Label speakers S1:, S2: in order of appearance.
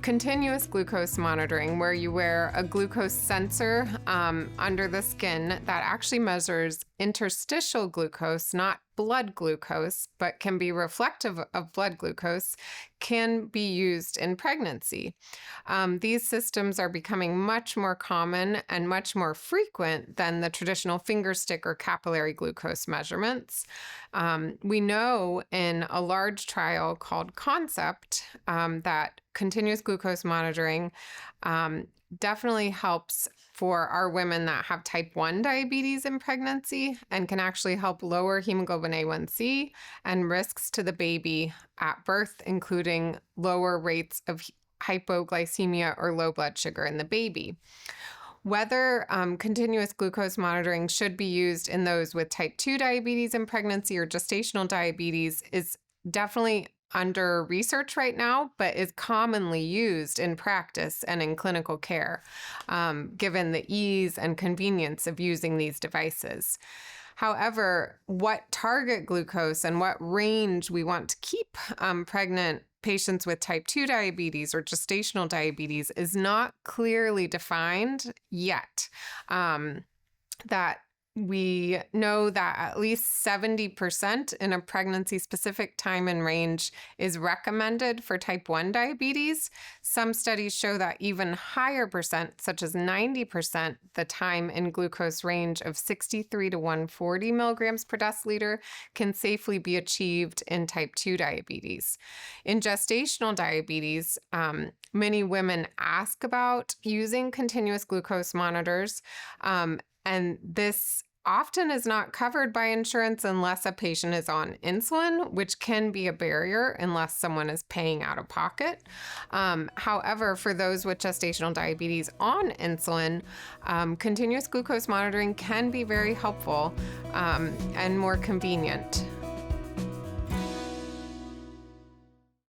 S1: continuous glucose monitoring, where you wear a glucose sensor under the skin that actually measures interstitial glucose, not blood glucose, but can be reflective of blood glucose, can be used in pregnancy. These systems are becoming much more common and much more frequent than the traditional finger stick or capillary glucose measurements. We know in a large trial called Concept that continuous glucose monitoring definitely helps for our women that have type 1 diabetes in pregnancy and can actually help lower hemoglobin A1C and risks to the baby at birth, including lower rates of hypoglycemia or low blood sugar in the baby. Whether continuous glucose monitoring should be used in those with type 2 diabetes in pregnancy or gestational diabetes is definitely under research right now, but is commonly used in practice and in clinical care, given the ease and convenience of using these devices. However, what target glucose and what range we want to keep pregnant patients with type 2 diabetes or gestational diabetes is not clearly defined yet. That we know that at least 70% in a pregnancy-specific time and range is recommended for type 1 diabetes. Some studies show that even higher percent, such as 90%, the time in glucose range of 63 to 140 milligrams per deciliter can safely be achieved in type 2 diabetes. In gestational diabetes, many women ask about using continuous glucose monitors, and this often is not covered by insurance unless a patient is on insulin, which can be a barrier unless someone is paying out of pocket. However, for those with gestational diabetes on insulin, continuous glucose monitoring can be very helpful and more convenient.